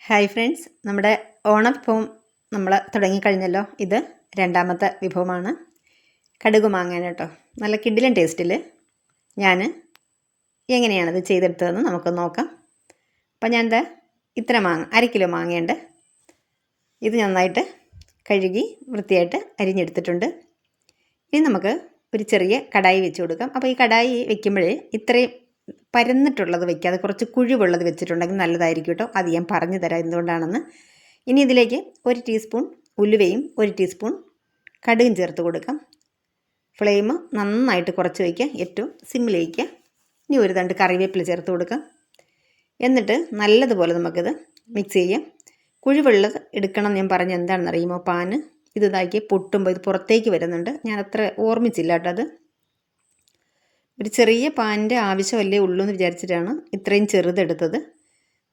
Hi friends, നമ്മുടെ ഓണവിഭവം നമ്മൾ തുടങ്ങിക്കഴിഞ്ഞല്ലോ. ഇത് രണ്ടാമത്തെ വിഭവമാണ്. കടുക് മാങ്ങയാണ് കേട്ടോ. നല്ല കിടിലൻ ടേസ്റ്റിൽ ഞാൻ എങ്ങനെയാണത് ചെയ്തെടുത്തതെന്ന് നമുക്ക് നോക്കാം. അപ്പം ഞാൻ ഇത്ര മാങ്ങ 1/2 കിലോ മാങ്ങയുണ്ട്. ഇത് നന്നായിട്ട് കഴുകി വൃത്തിയായിട്ട് അരിഞ്ഞെടുത്തിട്ടുണ്ട്. ഇനി നമുക്ക് ഒരു ചെറിയ കടായി വെച്ച് കൊടുക്കാം. അപ്പോൾ ഈ കടായി വെക്കുമ്പോഴേ ഇത്രയും പരന്നിട്ടുള്ളത് വെക്കാതെ കുറച്ച് കുഴിവുള്ളത് വെച്ചിട്ടുണ്ടെങ്കിൽ നല്ലതായിരിക്കും കേട്ടോ. അത് ഞാൻ പറഞ്ഞു തരാം എന്തുകൊണ്ടാണെന്ന്. ഇനി ഇതിലേക്ക് 1 ടീസ്പൂൺ ഉലുവയും 1 ടീസ്പൂൺ കടുകും ചേർത്ത് കൊടുക്കാം. ഫ്ലെയിം നന്നായിട്ട് കുറച്ച് വയ്ക്കുക, ഏറ്റവും സിമ്മിൽ വയ്ക്കുക. ഇനി ഒരു തണ്ട് കറിവേപ്പില ചേർത്ത് കൊടുക്കാം. എന്നിട്ട് നല്ലതുപോലെ നമുക്കിത് മിക്സ് ചെയ്യാം. കുഴിവുള്ളത് എടുക്കണം ഞാൻ പറഞ്ഞ എന്താണെന്നറിയുമോ? പാന് ഇത് ഇതാക്കി പൊട്ടുമ്പോൾ ഇത് പുറത്തേക്ക് വരുന്നുണ്ട്. ഞാൻ അത്ര ഓർമ്മിച്ചില്ല കേട്ടോ. അത് ഒരു ചെറിയ പാനിൻ്റെ ആവശ്യമല്ലേ ഉള്ളൂ എന്ന് വിചാരിച്ചിട്ടാണ് ഇത്രയും ചെറുതെടുത്തത്.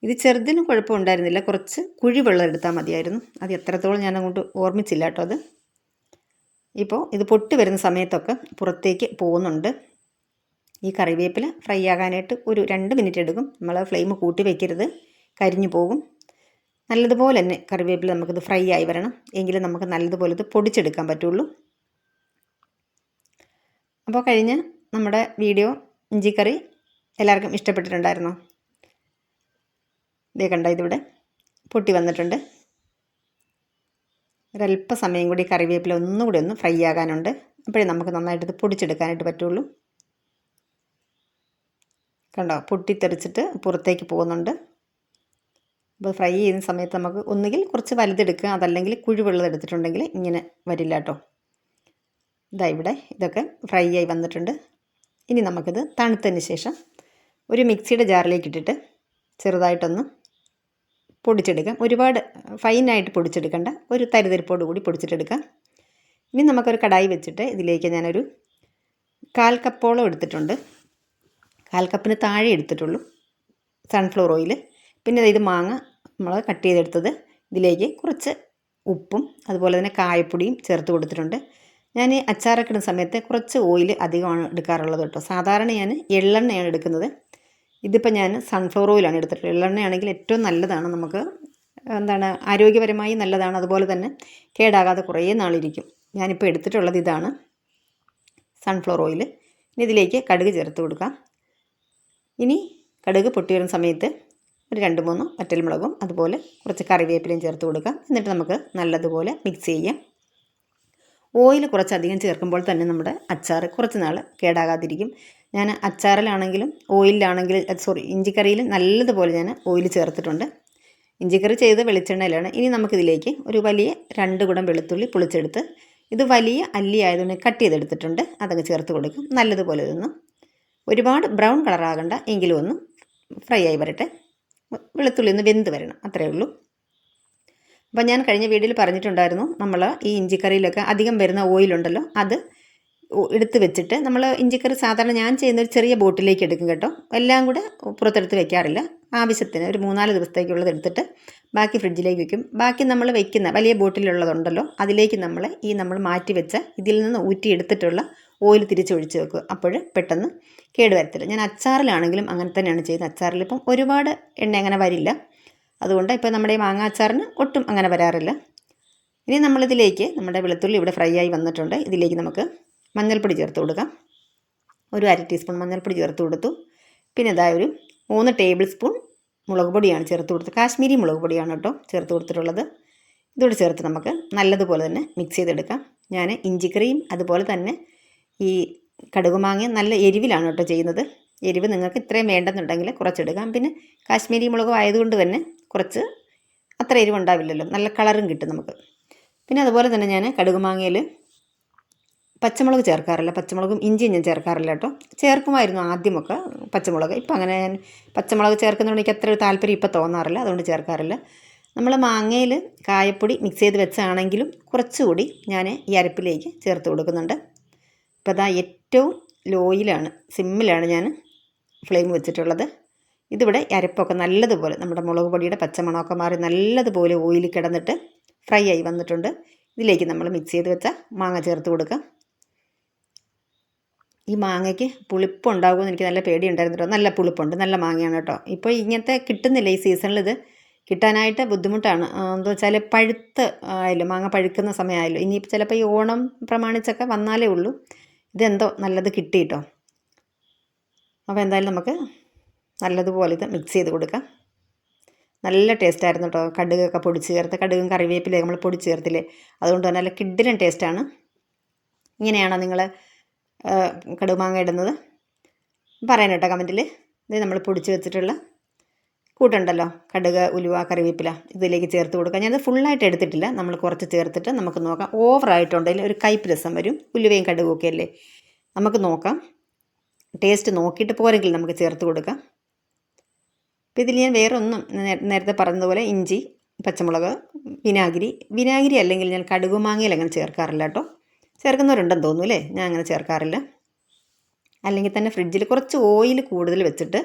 ഇത് ചെറുതിന് കുഴപ്പമുണ്ടായിരുന്നില്ല, കുറച്ച് കുഴിവെള്ളം എടുത്താൽ മതിയായിരുന്നു. അത് എത്രത്തോളം ഞാൻ അങ്ങോട്ട് ഓർമ്മിച്ചില്ല കേട്ടോ. അത് ഇപ്പോൾ ഇത് പൊട്ടി വരുന്ന സമയത്തൊക്കെ പുറത്തേക്ക് പോകുന്നുണ്ട്. ഈ കറിവേപ്പില ഫ്രൈ ആകാനായിട്ട് ഒരു 2 മിനിറ്റ് എടുക്കും. നമ്മൾ ഫ്ലെയിം കൂട്ടി വയ്ക്കരുത്, കരിഞ്ഞു പോകും. നല്ലതുപോലെ തന്നെ കറിവേപ്പില നമുക്കിത് ഫ്രൈ ആയി വരണം, എങ്കിലും നമുക്ക് നല്ലതുപോലെ ഇത് പൊടിച്ചെടുക്കാൻ പറ്റുള്ളൂ. അപ്പോൾ കഴിഞ്ഞ നമ്മുടെ വീഡിയോ ഇഞ്ചിക്കറി എല്ലാവർക്കും ഇഷ്ടപ്പെട്ടിട്ടുണ്ടായിരുന്നോ? ഇതേ കണ്ടോ, ഇതിവിടെ പൊട്ടി വന്നിട്ടുണ്ട്. ഒരല്പ സമയം കൂടി കറിവേപ്പില ഒന്നുകൂടി ഒന്ന് ഫ്രൈ ആകാനുണ്ട്. അപ്പോഴേ നമുക്ക് നന്നായിട്ട് ഇത് പൊടിച്ചെടുക്കാനായിട്ട് പറ്റുള്ളൂ. കണ്ടോ, പൊട്ടിത്തെറിച്ചിട്ട് പുറത്തേക്ക് പോകുന്നുണ്ട്. അപ്പോൾ ഫ്രൈ ചെയ്യുന്ന സമയത്ത് നമുക്ക് ഒന്നുകിൽ കുറച്ച് വലുതെടുക്കുക, അതല്ലെങ്കിൽ കുഴിവെള്ളം എടുത്തിട്ടുണ്ടെങ്കിൽ ഇങ്ങനെ വരില്ല കേട്ടോ. ഇവിടെ ഇതൊക്കെ ഫ്രൈ ആയി വന്നിട്ടുണ്ട്. ഇനി നമുക്കിത് തണുത്തതിന് ശേഷം ഒരു മിക്സിയുടെ ജാറിലേക്ക് ഇട്ടിട്ട് ചെറുതായിട്ടൊന്ന് പൊടിച്ചെടുക്കാം. ഒരുപാട് ഫൈനായിട്ട് പൊടിച്ചെടുക്കണ്ട, ഒരു തരിതരിപ്പോട് കൂടി പൊടിച്ചിട്ടെടുക്കാം. ഇനി നമുക്കൊരു കടായി വെച്ചിട്ട് ഇതിലേക്ക് ഞാനൊരു 1/4 കപ്പോളം എടുത്തിട്ടുണ്ട്. 1/4 കപ്പിന് താഴെ എടുത്തിട്ടുള്ളൂ സൺഫ്ലവർ ഓയിൽ. പിന്നെ ഇത് മാങ്ങ നമ്മൾ കട്ട് ചെയ്തെടുത്തത്, ഇതിലേക്ക് കുറച്ച് ഉപ്പും അതുപോലെ തന്നെ കായപ്പൊടിയും ചേർത്ത് കൊടുത്തിട്ടുണ്ട്. ഞാൻ അച്ചാറൊക്കെ ഇടുന്ന സമയത്ത് കുറച്ച് ഓയിൽ അധികമാണ് എടുക്കാറുള്ളത് കേട്ടോ. സാധാരണ ഞാൻ എള്ളെണ്ണയാണ് എടുക്കുന്നത്. ഇതിപ്പോൾ ഞാൻ സൺഫ്ലവർ ഓയിലാണ് എടുത്തിട്ടുള്ളത്. എള്ളെണ്ണയാണെങ്കിൽ ഏറ്റവും നല്ലതാണ്, നമുക്ക് ആരോഗ്യപരമായി നല്ലതാണ്. അതുപോലെ തന്നെ കേടാകാതെ കുറേ നാളിരിക്കും. ഞാനിപ്പോൾ എടുത്തിട്ടുള്ളത് ഇതാണ്, സൺഫ്ലവർ ഓയിൽ. ഇനി ഇതിലേക്ക് കടുക് ചേർത്ത് കൊടുക്കാം. ഇനി കടുക് പൊട്ടി വരുന്ന സമയത്ത് ഒരു 2-3 വറ്റൽമുളകും അതുപോലെ കുറച്ച് കറിവേപ്പിലയും ചേർത്ത് കൊടുക്കാം. എന്നിട്ട് നമുക്ക് നല്ലതുപോലെ മിക്സ് ചെയ്യാം. ഓയിൽ കുറച്ചധികം ചേർക്കുമ്പോൾ തന്നെ നമ്മുടെ അച്ചാർ കുറച്ച് നാൾ കേടാകാതിരിക്കും. ഞാൻ അച്ചാറിലാണെങ്കിലും ഓയിലാണെങ്കിലും ഇഞ്ചിക്കറിയിൽ നല്ലതുപോലെ ഞാൻ ഓയിൽ ചേർത്തിട്ടുണ്ട്. ഇഞ്ചിക്കറി ചെയ്ത് വെളിച്ചെണ്ണയിലാണ്. ഇനി നമുക്കിതിലേക്ക് ഒരു വലിയ 2 കുടം വെളുത്തുള്ളി പൊളിച്ചെടുത്ത്, ഇത് വലിയ അല്ലി ആയതുകൊണ്ട് കട്ട് ചെയ്തെടുത്തിട്ടുണ്ട്, അതങ്ങ് ചേർത്ത് കൊടുക്കും. നല്ലതുപോലെ ഇതൊന്ന് ഒരുപാട് ബ്രൗൺ കളറാകണ്ട, എങ്കിലും ഒന്ന് ഫ്രൈ ആയി വരട്ടെ. വെളുത്തുള്ളി ഒന്ന് വെന്ത് വരണം, അത്രയേ ഉള്ളൂ. അപ്പോൾ ഞാൻ കഴിഞ്ഞ വീഡിയോയിൽ പറഞ്ഞിട്ടുണ്ടായിരുന്നു, നമ്മൾ ഈ ഇഞ്ചിക്കറിയിലൊക്കെ അധികം വരുന്ന ഓയിലുണ്ടല്ലോ, അത് എടുത്ത് വെച്ചിട്ട് നമ്മൾ ഇഞ്ചിക്കറി സാധാരണ ഞാൻ ചെയ്യുന്ന ഒരു ചെറിയ ബോട്ടിലേക്ക് എടുക്കും കേട്ടോ. എല്ലാം കൂടെ പുറത്തെടുത്ത് വെക്കാറില്ല. ആവശ്യത്തിന് ഒരു 3-4 ദിവസത്തേക്കുള്ളത് എടുത്തിട്ട് ബാക്കി ഫ്രിഡ്ജിലേക്ക് വെക്കും. ബാക്കി നമ്മൾ വെക്കുന്ന വലിയ ബോട്ടിലുള്ളതുണ്ടല്ലോ, അതിലേക്ക് നമ്മൾ മാറ്റി വെച്ച ഇതിൽ നിന്ന് ഊറ്റിയെടുത്തിട്ടുള്ള ഓയിൽ തിരിച്ചൊഴിച്ച് വെക്കുക. അപ്പോൾ പെട്ടെന്ന് കേടുവരത്തില്ല. ഞാൻ അച്ചാറിലാണെങ്കിലും അങ്ങനെ തന്നെയാണ് ചെയ്യുന്നത്. അച്ചാറിലിപ്പം ഒരുപാട് എണ്ണ അങ്ങനെ വരില്ല, അതുകൊണ്ട് ഇപ്പോൾ നമ്മുടെ ഈ മാങ്ങ അച്ചാറിന് ഒട്ടും അങ്ങനെ വരാറില്ല. ഇനി നമ്മളിതിലേക്ക് നമ്മുടെ വെളുത്തുള്ളി ഇവിടെ ഫ്രൈ ആയി വന്നിട്ടുണ്ട്. ഇതിലേക്ക് നമുക്ക് മഞ്ഞൾപ്പൊടി ചേർത്ത് കൊടുക്കാം. ഒരു 1/2 ടീസ്പൂൺ മഞ്ഞൾപ്പൊടി ചേർത്ത് കൊടുത്തു. പിന്നെ ഒരു 3 ടേബിൾ സ്പൂൺ മുളക് പൊടിയാണ് ചേർത്ത് കൊടുത്തത്. കാശ്മീരി മുളക് പൊടിയാണ് കേട്ടോ ചേർത്ത് കൊടുത്തിട്ടുള്ളത്. ഇതോട് ചേർത്ത് നമുക്ക് നല്ലതുപോലെ തന്നെ മിക്സ് ചെയ്തെടുക്കാം. ഞാൻ ഇഞ്ചിക്കറിയും അതുപോലെ തന്നെ ഈ കടുകുമാങ്ങയും നല്ല എരിവിലാണ് കേട്ടോ ചെയ്യുന്നത്. എരിവ് നിങ്ങൾക്ക് ഇത്രയും വേണ്ടെന്നുണ്ടെങ്കിൽ കുറച്ചെടുക്കാം. പിന്നെ കാശ്മീരി മുളക് ആയതുകൊണ്ട് തന്നെ കുറച്ച് അത്ര എരിവുണ്ടാവില്ലല്ലോ, നല്ല കളറും കിട്ടും നമുക്ക്. പിന്നെ അതുപോലെ തന്നെ ഞാൻ കടുകുമാങ്ങയിൽ പച്ചമുളക് ചേർക്കാറില്ല. പച്ചമുളകും ഇഞ്ചിയും ഞാൻ ചേർക്കാറില്ല കേട്ടോ. ചേർക്കുമായിരുന്നു ആദ്യമൊക്കെ പച്ചമുളക്. ഇപ്പം അങ്ങനെ ഞാൻ പച്ചമുളക് ചേർക്കുന്നതുകൊണ്ട് എനിക്ക് അത്ര താല്പര്യം ഇപ്പം തോന്നാറില്ല, അതുകൊണ്ട് ചേർക്കാറില്ല. നമ്മൾ മാങ്ങയിൽ കായപ്പൊടി മിക്സ് ചെയ്ത് വെച്ചാണെങ്കിലും കുറച്ചുകൂടി ഞാൻ ഈ അരപ്പിലേക്ക് ചേർത്ത് കൊടുക്കുന്നുണ്ട്. ഇപ്പോൾ ഏറ്റവും ലോയിലാണ്, സിമ്മിലാണ് ഞാൻ ഫ്ലെയിം വെച്ചിട്ടുള്ളത്. ഇതിവിടെ അരപ്പൊക്കെ നല്ലതുപോലെ നമ്മുടെ മുളക് പൊടിയുടെ പച്ചമണമൊക്കെ മാറി നല്ലതുപോലെ ഓയിൽ കിടന്നിട്ട് ഫ്രൈ ആയി വന്നിട്ടുണ്ട്. ഇതിലേക്ക് നമ്മൾ മിക്സ് ചെയ്ത് വെച്ച മാങ്ങ ചേർത്ത് കൊടുക്കാം. ഈ മാങ്ങയ്ക്ക് പുളിപ്പുണ്ടാകുമെന്ന് എനിക്ക് നല്ല പേടിയുണ്ടായിരുന്നു കേട്ടോ. നല്ല പുളിപ്പുണ്ട്, നല്ല മാങ്ങയാണ് കേട്ടോ. ഇപ്പോൾ ഇങ്ങനത്തെ കിട്ടുന്നില്ല ഈ സീസണിൽ, ഇത് കിട്ടാനായിട്ട് ബുദ്ധിമുട്ടാണ്. എന്താ വെച്ചാൽ പഴുത്ത് ആയാലും മാങ്ങ പഴുക്കുന്ന സമയമായാലും ഇനി ചിലപ്പോൾ ഈ ഓണം പ്രമാണിച്ചൊക്കെ വന്നാലേ ഉള്ളൂ ഇതെന്തോ നല്ലത് കിട്ടി കേട്ടോ. അപ്പോൾ എന്തായാലും നമുക്ക് നല്ലതുപോലെ ഇത് മിക്സ് ചെയ്ത് കൊടുക്കാം. നല്ല ടേസ്റ്റായിരുന്നു കേട്ടോ. കടുകൊക്കെ പൊടിച്ച് ചേർത്ത്, കടുകും കറിവേപ്പിലയും നമ്മൾ പൊടിച്ച് ചേർത്തില്ലേ, അതുകൊണ്ട് തന്നെ നല്ല കിഡിലൻ ടേസ്റ്റാണ്. ഇങ്ങനെയാണോ നിങ്ങൾ കടുക് മാങ്ങ ഇടുന്നത് പറയാൻ കേട്ടോ കമൻറ്റിൽ. ഇത് നമ്മൾ പൊടിച്ച് വെച്ചിട്ടുള്ള കൂട്ടുണ്ടല്ലോ, കടുക്, ഉലുവ, കറിവേപ്പില ഇതിലേക്ക് ചേർത്ത് കൊടുക്കാം. ഞാനത് ഫുള്ളായിട്ട് എടുത്തിട്ടില്ല, നമ്മൾ കുറച്ച് ചേർത്തിട്ട് നമുക്ക് നോക്കാം. ഓവറായിട്ടുണ്ടെങ്കിൽ ഒരു കയ്പ്പ് രസം വരും, ഉലുവയും കടുകും ഒക്കെ അല്ലേ. നമുക്ക് നോക്കാം, ടേസ്റ്റ് നോക്കിയിട്ട് പോരെങ്കിൽ നമുക്ക് ചേർത്ത് കൊടുക്കാം. അപ്പോൾ ഇതിൽ ഞാൻ വേറെ ഒന്നും നേരത്തെ പറഞ്ഞതുപോലെ ഇഞ്ചി, പച്ചമുളക്, വിനാഗിരി അല്ലെങ്കിൽ ഞാൻ കടുകുമാങ്ങയിൽ അങ്ങനെ ചേർക്കാറില്ല കേട്ടോ. ചേർക്കുന്നവരുണ്ടെന്ന് തോന്നുന്നു അല്ലേ, ഞാൻ അങ്ങനെ ചേർക്കാറില്ല. അല്ലെങ്കിൽ തന്നെ ഫ്രിഡ്ജിൽ കുറച്ച് ഓയിൽ കൂടുതൽ വെച്ചിട്ട്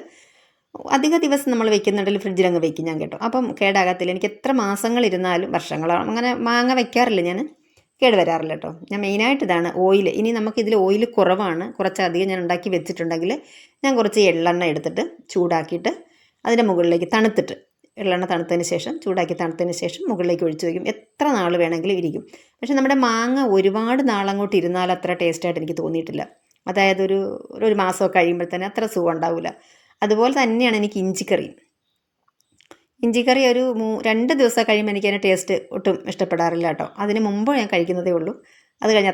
അധിക ദിവസം നമ്മൾ വെക്കുന്നുണ്ടെങ്കിൽ ഫ്രിഡ്ജിൽ അങ്ങ് വെക്കും ഞാൻ കേട്ടോ. അപ്പം കേടാകത്തില്ല. എനിക്ക് എത്ര മാസങ്ങളിരുന്നാലും വർഷങ്ങളാണ് അങ്ങനെ മാങ്ങ വയ്ക്കാറില്ല, ഞാൻ കേട് വരാറില്ല കേട്ടോ. ഞാൻ മെയിനായിട്ട് ഇതാണ് ഓയിൽ. ഇനി നമുക്കിതിൽ ഓയിൽ കുറവാണ്, കുറച്ചധികം ഞാൻ ഉണ്ടാക്കി വെച്ചിട്ടുണ്ടെങ്കിൽ ഞാൻ കുറച്ച് എള്ളെണ്ണ എടുത്തിട്ട് ചൂടാക്കിയിട്ട് അതിൻ്റെ മുകളിലേക്ക് എള്ളെണ്ണ തണുത്തതിന് ശേഷം ചൂടാക്കി തണുത്തതിന് ശേഷം മുകളിലേക്ക് ഒഴിച്ച് വയ്ക്കും. എത്ര നാൾ വേണമെങ്കിലും ഇരിക്കും. പക്ഷേ നമ്മുടെ മാങ്ങ ഒരുപാട് നാളങ്ങോട്ട് ഇരുന്നാൽ അത്ര ടേസ്റ്റായിട്ട് എനിക്ക് തോന്നിയിട്ടില്ല. അതായത് ഒരു മാസമൊക്കെ കഴിയുമ്പോൾ തന്നെ അത്ര സുഖം ഉണ്ടാവില്ല. അതുപോലെ തന്നെയാണ് എനിക്ക് ഇഞ്ചിക്കറി ഒരു 2 ദിവസം കഴിയുമ്പോൾ എനിക്ക് അതിൻ്റെ ടേസ്റ്റ് ഒട്ടും ഇഷ്ടപ്പെടാറില്ല കേട്ടോ. അതിന് മുമ്പ് ഞാൻ കഴിക്കുന്നതേ ഉള്ളൂ. അത് കഴിഞ്ഞ്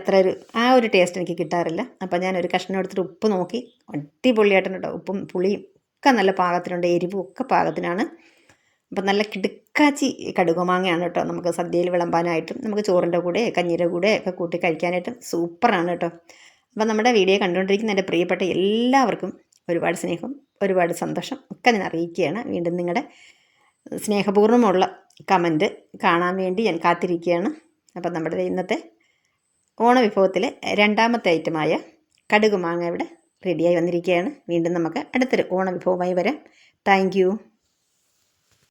ആ ഒരു ടേസ്റ്റ് എനിക്ക് കിട്ടാറില്ല. അപ്പോൾ ഞാനൊരു കഷ്ണം എടുത്തിട്ട് ഉപ്പ് നോക്കി, അടിപൊളിയായിട്ടുണ്ട് കേട്ടോ. ഉപ്പും പുളിയും ഒക്കെ നല്ല പാകത്തിനുണ്ട്, എരിവും ഒക്കെ പാകത്തിനാണ്. അപ്പം നല്ല കിടുക്കാച്ചി കടുകുമാങ്ങയാണ് കേട്ടോ. നമുക്ക് സദ്യയിൽ വിളമ്പാനായിട്ടും നമുക്ക് ചോറിൻ്റെ കൂടെ കഞ്ഞിയുടെ കൂടെ ഒക്കെ കൂട്ടി കഴിക്കാനായിട്ടും സൂപ്പറാണ് കേട്ടോ. അപ്പം നമ്മുടെ വീഡിയോ കണ്ടുകൊണ്ടിരിക്കുന്ന എൻ്റെ പ്രിയപ്പെട്ട എല്ലാവർക്കും ഒരുപാട് സ്നേഹം, ഒരുപാട് സന്തോഷം ഒക്കെ ഞാൻ അറിയിക്കുകയാണ്. വീണ്ടും നിങ്ങളുടെ സ്നേഹപൂർണ്ണമുള്ള കമൻറ്റ് കാണാൻ വേണ്ടി ഞാൻ കാത്തിരിക്കുകയാണ്. അപ്പം നമ്മുടെ ഇന്നത്തെ ഓണവിഭവത്തിലെ രണ്ടാമത്തെ ഐറ്റമായ കടുക് മാങ്ങ ഇവിടെ റെഡിയായി വന്നിരിക്കുകയാണ്. വീണ്ടും നമുക്ക് അടുത്തൊരു ഓണവിഭവമായി വരാം. താങ്ക്